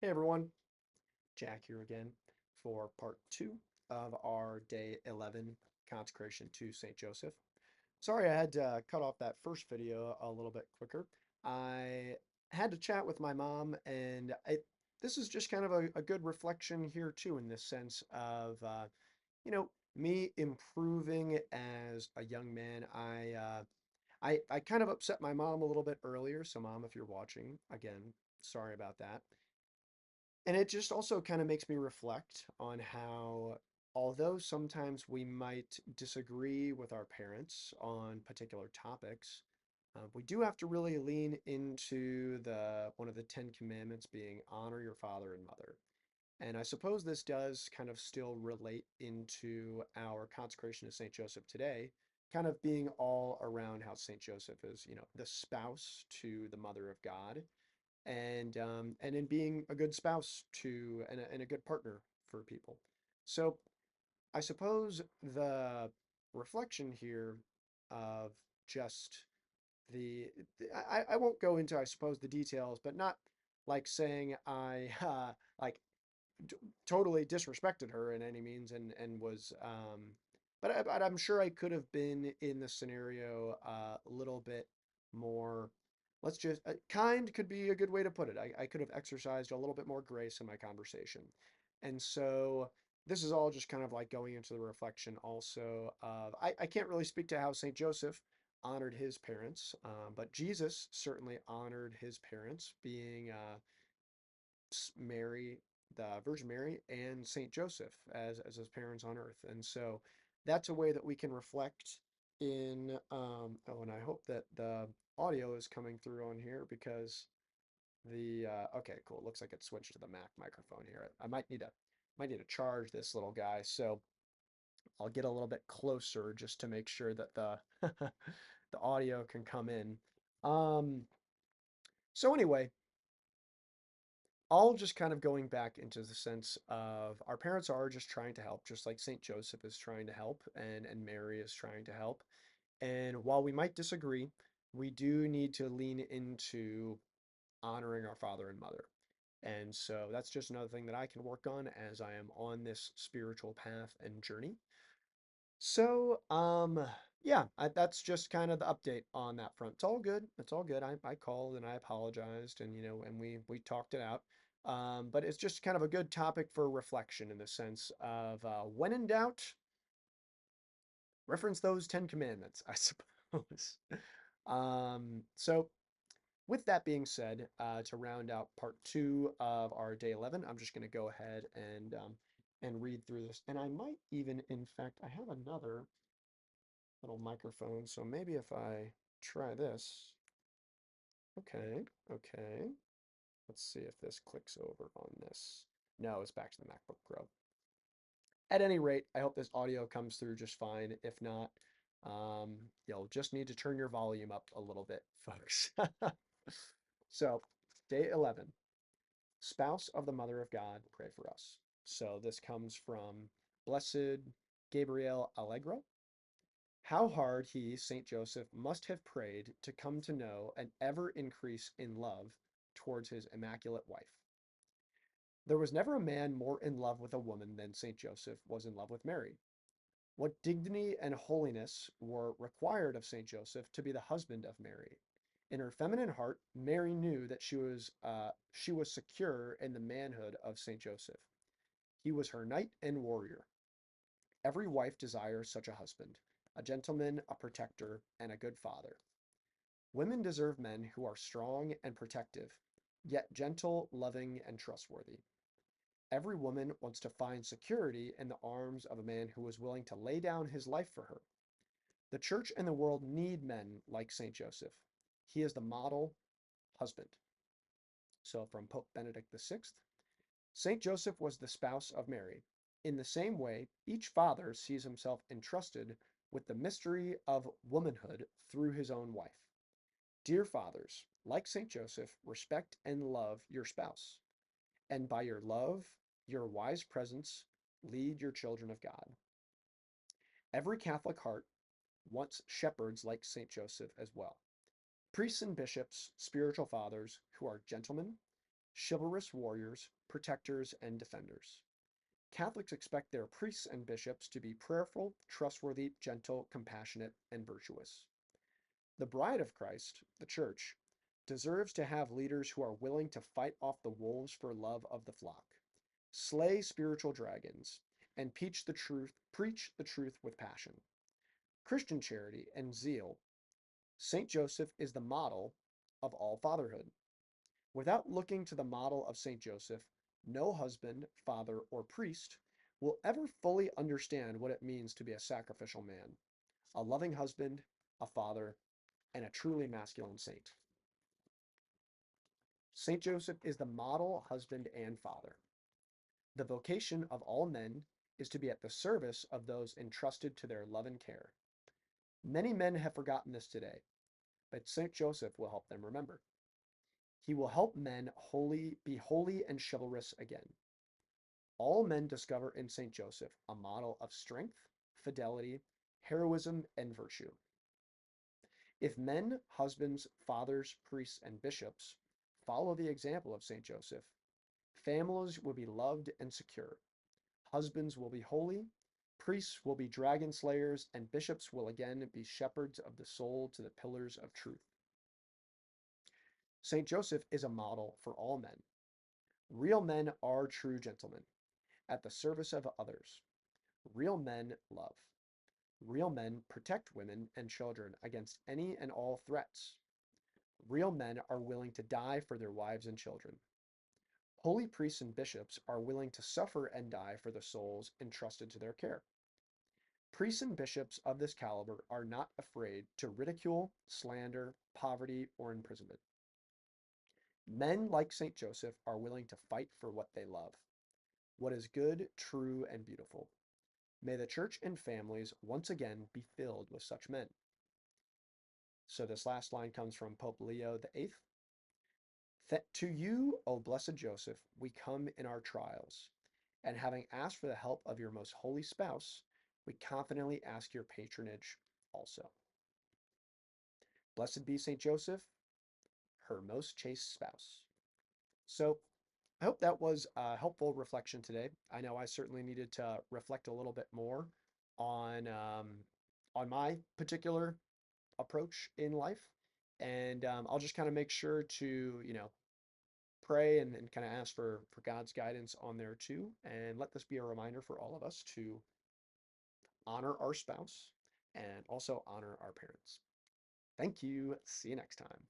Hey everyone, Jack here again for part two of our day 11 consecration to St. Joseph. Sorry I had to cut off that first video a little bit quicker. I had to chat with my mom, and this is just kind of a good reflection here too, in this sense of, me improving as a young man. I kind of upset my mom a little bit earlier, so mom, if you're watching, again, sorry about that. And it just also kind of makes me reflect on how, although sometimes we might disagree with our parents on particular topics, we do have to really lean into the one of the Ten Commandments being honor your father and mother. And I suppose this does kind of still relate into our consecration of St. Joseph today, kind of being all around how St. Joseph is, the spouse to the Mother of God, and in being a good spouse to and a good partner for people. So I suppose the reflection here of just I won't go into, I suppose, the details, but not like saying I like d totally disrespected her in any means, and was but I'm sure I could have been in the scenario a little bit more, let's just kind could be a good way to put it. I could have exercised a little bit more grace in my conversation. And so this is all just kind of like going into the reflection also of I can't really speak to how St. Joseph honored his parents, but Jesus certainly honored his parents, being Mary, the Virgin Mary, and Saint Joseph as his parents on earth. And so that's a way that we can reflect in oh, and I hope that the audio is coming through on here, because the okay, cool. It looks like it switched to the Mac microphone here. I might need to charge this little guy. So I'll get a little bit closer just to make sure that the the audio can come in. Um so anyway, all just kind of going back into the sense of our parents are just trying to help, just like St. Joseph is trying to help, and Mary is trying to help. And while we might disagree, we do need to lean into honoring our father and mother. And so that's just another thing that I can work on as I am on this spiritual path and journey. So, yeah, that's just kind of the update on that front. It's all good. It's all good. I called and I apologized, and and we talked it out. But it's just kind of a good topic for reflection, in the sense of, when in doubt, reference those Ten Commandments, I suppose. So with that being said, to round out part two of our day 11, I'm just going to go ahead and read through this. And I might even, in fact, I have another little microphone. So maybe if I try this. Okay, okay. Let's see if this clicks over on this. No, it's back to the MacBook Pro. At any rate, I hope this audio comes through just fine. If not, you'll just need to turn your volume up a little bit, folks. So, day 11, spouse of the Mother of God, pray for us. So this comes from Blessed Gabriel Allegro. How hard he, Saint Joseph, must have prayed to come to know an ever increase in love towards his immaculate wife. There was never a man more in love with a woman than Saint Joseph was in love with Mary. What dignity and holiness were required of Saint Joseph to be the husband of Mary. In her feminine heart, Mary knew that she was secure in the manhood of Saint Joseph. He was her knight and warrior. Every wife desires such a husband, a gentleman, a protector, and a good father. Women deserve men who are strong and protective, yet gentle, loving, and trustworthy. Every woman wants to find security in the arms of a man who is willing to lay down his life for her. The church and the world need men like St. Joseph. He is the model husband. So, from Pope Benedict XVI, St. Joseph was the spouse of Mary. In the same way, each father sees himself entrusted with the mystery of womanhood through his own wife. Dear fathers, like St. Joseph, respect and love your spouse, and by your love, your wise presence, lead your children of God. Every Catholic heart wants shepherds like St. Joseph as well. Priests and bishops, spiritual fathers who are gentlemen, chivalrous warriors, protectors, and defenders. Catholics expect their priests and bishops to be prayerful, trustworthy, gentle, compassionate, and virtuous. The bride of Christ, the church, deserves to have leaders who are willing to fight off the wolves for love of the flock, slay spiritual dragons, and preach the truth with passion. Christian charity and zeal, Saint Joseph is the model of all fatherhood. Without looking to the model of Saint Joseph, no husband, father, or priest will ever fully understand what it means to be a sacrificial man, a loving husband, a father, and a truly masculine saint. Saint Joseph is the model husband and father. The vocation of all men is to be at the service of those entrusted to their love and care. Many men have forgotten this today, but Saint Joseph will help them remember. He will help men be holy and chivalrous again. All men discover in Saint Joseph a model of strength, fidelity, heroism, and virtue. If men, husbands, fathers, priests, and bishops follow the example of Saint Joseph, families will be loved and secure. Husbands will be holy, priests will be dragon slayers, and bishops will again be shepherds of the soul to the pillars of truth. Saint Joseph is a model for all men. Real men are true gentlemen, at the service of others. Real men love. Real men protect women and children against any and all threats. Real men are willing to die for their wives and children. Holy priests and bishops are willing to suffer and die for the souls entrusted to their care. Priests and bishops of this caliber are not afraid to ridicule, slander, poverty, or imprisonment. Men like Saint Joseph are willing to fight for what they love, what is good, true, and beautiful. May the church and families once again be filled with such men. So this last line comes from Pope Leo VIII. To you, O blessed Joseph, we come in our trials, and having asked for the help of your most holy spouse, we confidently ask your patronage also. Blessed be Saint Joseph, her most chaste spouse. So I hope that was a helpful reflection today. I know I certainly needed to reflect a little bit more on my particular approach in life, and I'll just kind of make sure to pray and kind of ask for God's guidance on there too, and let this be a reminder for all of us to honor our spouse and also honor our parents. Thank you. See you next time.